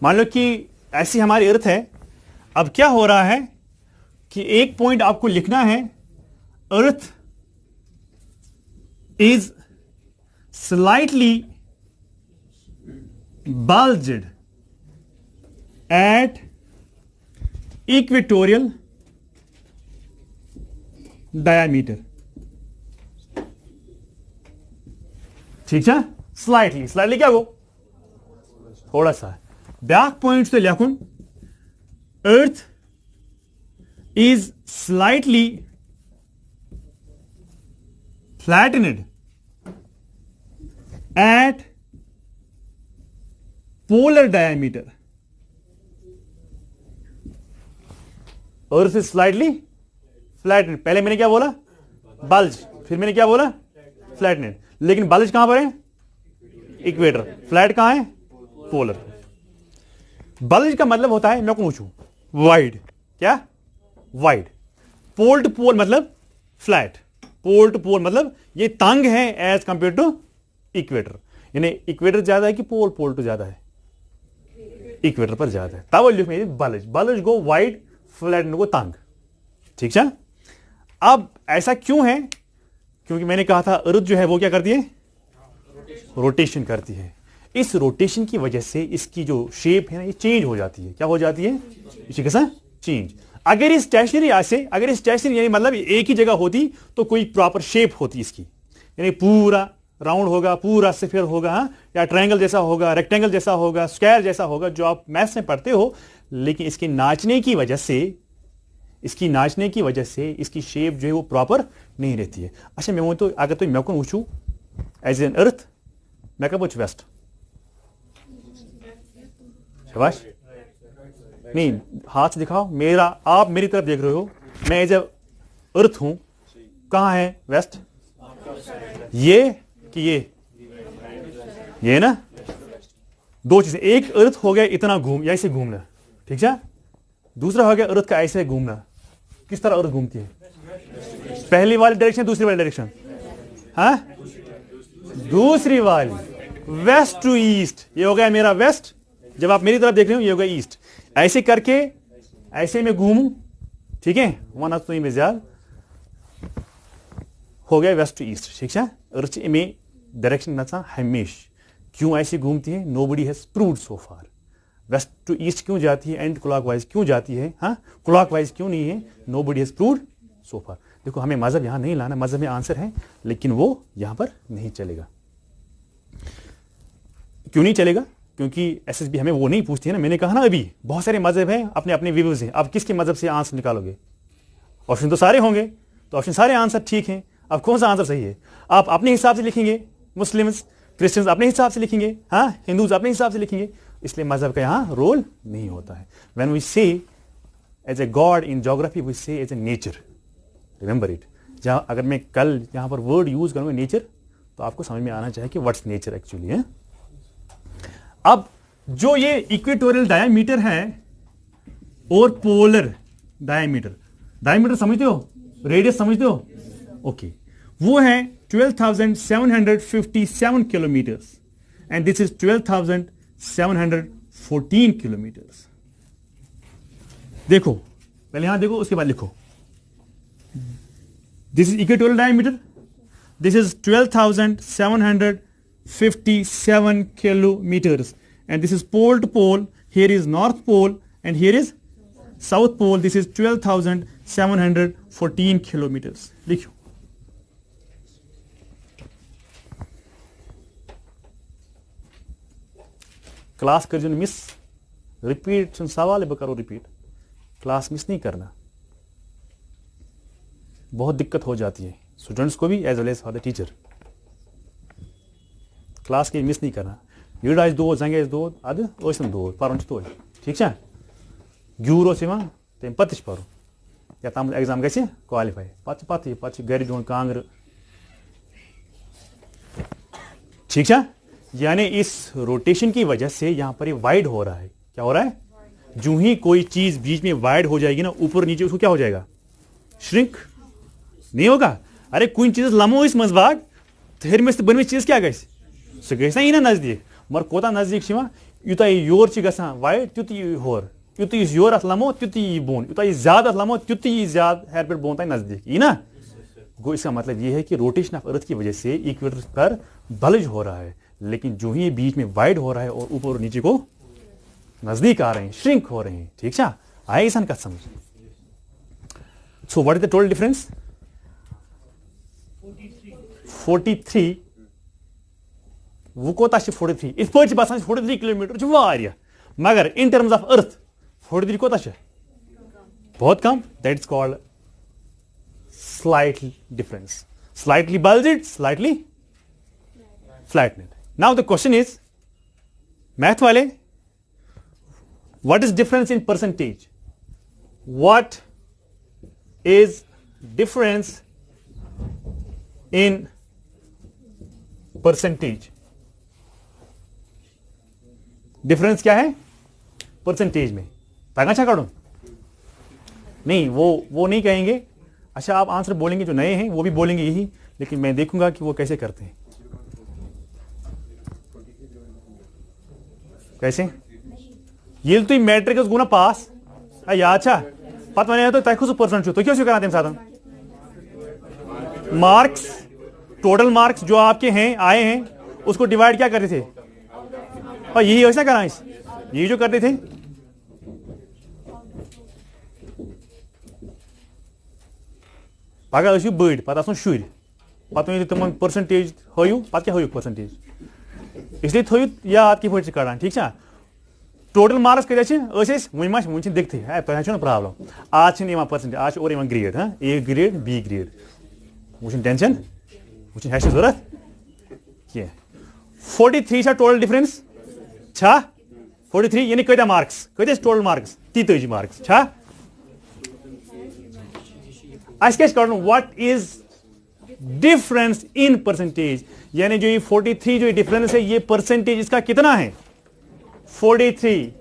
मान लो कि ऐसी हमारी अर्थ है। अब क्या हो रहा है कि एक पॉइंट आपको लिखना है, अर्थ is slightly bulged at equatorial diameter। ठीक है, स्लाइटली, स्लाइटली क्या हो, थोड़ा सा। बैक पॉइंट से लिखुन earth is slightly flattened at polar diameter। Earth is slightly flattened. पहले मैंने क्या बोला, बल्ज, फिर मैंने क्या बोला, फ्लैटेनेड। लेकिन बल्ज कहां पर है, इक्वेटर। फ्लैट कहां है, पोलर। बल्ज का मतलब होता है, मैं पूछूं, वाइड। क्या, वाइड। पोल टू पोल मतलब फ्लैट, पोल टू पोल मतलब ये तंग है एज कंपेयर टू इक्वेटर। यानी इक्वेटर ज्यादा है कि पोल टू ज्यादा है, इक्वेटर पर ज्यादा है। तब लिख में बल्ज, बल्ज गो वाइड, फ्लैट गो तंग। ठीक है। अब ऐसा क्यों है, क्योंकि मैंने कहा था अर्थ जो है वो क्या करती है, रोटेशन करती है। इस रोटेशन की वजह से इसकी जो शेप है ना ये चेंज हो जाती है। क्या हो जाती है, इसी के साथ चेंज। अगर ये स्टेशनरी ऐसे, अगर ये स्टेशनरी यानी मतलब एक ही जगह होती तो कोई प्रॉपर शेप होती इसकी, यानी पूरा राउंड होगा, पूरा स्फीयर होगा, हाँ? या ट्रायंगल जैसा होगा, रेक्टेंगल जैसा होगा, स्क्वायर जैसा होगा, जो आप मैथ्स में पढ़ते हो। लेकिन इसके नाचने की वजह से, इसकी नाचने की वजह से इसकी शेप जो है वो प्रॉपर नहीं रहती है। अच्छा मैं वो तो अगर तो मैं कौन वुचू एज एन अर्थ, मैं कब वुच वेस्ट, शाबाश, नहीं हाथ से दिखाओ मेरा, आप मेरी तरफ देख रहे हो, मैं एज ए अर्थ हूं, कहां है वेस्ट, ये कि ये ना, दो चीजें। एक अर्थ हो गया इतना घूम, या ऐसे घूमना, ठीक है। दूसरा हो गया अर्थ का ऐसे घूमना। किस तरह अर्थ घूमती है, पहली वाली डायरेक्शन, दूसरी वाली डायरेक्शन, हाँ दूसरी वाली, वेस्ट टू ईस्ट, ये हो गया मेरा वेस्ट, जब आप मेरी तरफ देख रहे हो ये हो गया ईस्ट। ऐसे करके ऐसे में घूमू, ठीक है, वन तो में ज्यादा हो गया वेस्ट टू ईस्ट, ठीक है। अर्थ में डायरेक्शन नचा हमेश, क्यों ऐसे घूमती है, nobody has proved so far. West to east क्यों जाती है एंड क्लॉकवाइज क्यों जाती है, हाँ क्लॉकवाइज क्यों नहीं है, नोबडी हैज प्रूव्ड सो फार। देखो हमें मजहब यहां नहीं लाना, मजहब में आंसर है लेकिन वो यहां पर नहीं चलेगा। क्यों नहीं चलेगा, क्योंकि एसएसबी हमें वो नहीं पूछती है ना। मैंने कहा ना अभी बहुत सारे मजहब हैं, अपने अपने व्यूज हैं, आप किसके मजहब से आंसर निकालोगे, ऑप्शन तो सारे होंगे, तो ऑप्शन सारे आंसर ठीक हैं, अब कौन सा आंसर सही है। आप अपने हिसाब से लिखेंगे, मुस्लिम्स क्रिश्चियंस अपने हिसाब से लिखेंगे, हाँ हिंदूज अपने हिसाब से लिखेंगे, इसलिए मजहब का यहाँ रोल नहीं होता है। When we say as a god in geography, we say as a nature, remember it. जहां अगर मैं कल यहां पर वर्ड यूज करूंगा नेचर, तो आपको समझ में आना चाहिए कि व्हाट्स नेचर एक्चुअली है। अब जो ये इक्वेटोरियल डायमीटर है और पोलर डायमीटर, डायमीटर समझते हो, रेडियस समझते हो, ओके, वो है 12,757 kilometres and this is 12,714 kilometres. देखो पहले यहां देखो, उसके बाद लिखो। This is equatorial diameter. This is 12,757 kilometers. And this is pole to pole. Here is North Pole and here is South Pole. This is 12,714 kilometers. लिखो। क्लास कर जो मिस, रिपीट सवाल है, करो रिपीट, क्लास मिस नहीं करना, बहुत दिक्कत हो जाती है स्टूडेंट्स को भी as well as for the teacher. Class के मिस नहीं करना, यूड आज दो जंगे दो अद ओसम दो परन तो ठीक है, ग्यूरो सिमा तम पत पर या तम एग्जाम गसे क्वालिफाई पत घर बिहन कांग्र, ठीक है। यानी इस रोटेशन की वजह से यहां पर ये वाइड हो रहा है। क्या हो रहा है, जो ही कोई चीज बीच में वाइड हो जाएगी ना, ऊपर नीचे, उसको क्या हो जाएगा, श्रिंक नहीं होगा। अरे कुछ चीज लमो इस मजबाग थेरमस बन चीज क्या गस सह गस ना नजदीक, मगर कोता नजदीक यूता योर गसा वाइड तुत होर, यूत योर अत लमो तुत बोन, यूता ज्यादा लमो तुत ज्यादा हेयर पे बोन नजदीक यी ना। गो इसका मतलब ये है कि रोटेशन ऑफ अर्थ की वजह से इक्वेटर पर बल्ज हो रहा है, लेकिन जो ही बीच में वाइड हो रहा है और ऊपर और नीचे को नजदीक आ रहे हैं, श्रिंक हो रहे हैं, ठीक है। आए सन का समझ। So what is the total difference, 43 वो कोता 43 इस पे बसान 43 किलोमीटर वारिया, मगर इन टर्म्स ऑफ अर्थ 43 कोता बहुत कम, that is called slightly difference, slightly bulged, slightly flattened. Now the question is, math वाले, what is difference in percentage? What is difference in percentage? Difference क्या है परसेंटेज में, अच्छा काटो नहीं, वो नहीं कहेंगे। अच्छा आप आंसर बोलेंगे, जो नए हैं वो भी बोलेंगे यही, लेकिन मैं देखूंगा कि वो कैसे करते हैं। कैसे ये तुम मैट्रिक्स गुना पास या अच्छा पता वन तो तक परसेंट तो क्या करा तम साथ मार्क्स, टोटल मार्क्स जो आपके हैं आए हैं उसको डिवाइड क्या करते थे, और यही वैसा करा यही जो करते थे। पगह बड़ पे शुर पे तुम परसेंटेज हयू पे क्या हयू परसेंटेज, इसलिए थो याद कि पे कड़ान, ठीक है। टोटल मार्क्स वो दिखते तुम प्रॉब्लम, आज परसेंटेज, आज और ग्रेड, हाँ ए ग्रेड बी ग्रेड वो टेंशन वो जरूरत कह। 43 टोटल डिफरेंस 43 यानी कत्या मार्क्स, कत्या total marks 43 marks what is difference in percentage, यानी जो ये 43 जो डिफरेंस है ये परसेंटेज इसका कितना है 43।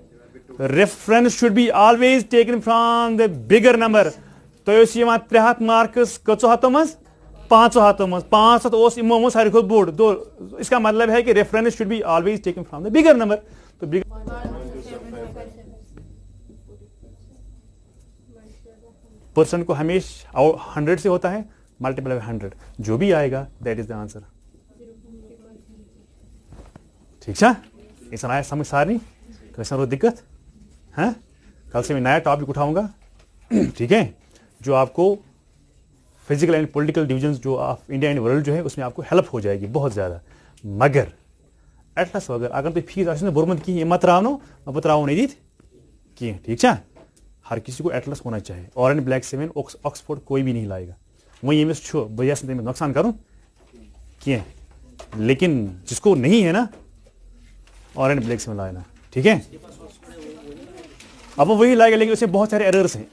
Reference should be always taken from the bigger number. तो 300 मार्क्स कचो हतो मज 500 हाथों में 500 ओस इमो सारे खुद बोर्ड दो, इसका मतलब है कि reference should be always taken from the bigger number. तो बिगर परसेंट को हमेशा 100 से होता है, मल्टीप्लाई 100 जो भी आएगा दैट इज द आंसर। ठीक है, ऐसा आया समझ सारी, कैसा रो दिक्कत है? कल से मैं नया टॉपिक उठाऊंगा, ठीक है, जो आपको फिजिकल एंड पॉलिटिकल डिविजन्स जो ऑफ इंडिया एंड वर्ल्ड जो है उसमें आपको हेल्प हो जाएगी बहुत ज़्यादा। मगर एटलस अगर तो फीस आस बोर्मत की मत रावनो मत राव नहीं दीत कि ठीक है, हर किसी को एटलस होना चाहिए। ऑरेंज ब्लैक 7 ऑक्सफोर्ड कोई भी नहीं लाएगा, वही एमएस छो भैया से नुकसान करूँ कि, लेकिन जिसको नहीं है ना ऑरेंज ब्लैक 7 लाना, ठीक है, अब वो वही लाएगा, लेकिन उसमें बहुत सारे एरर्स हैं।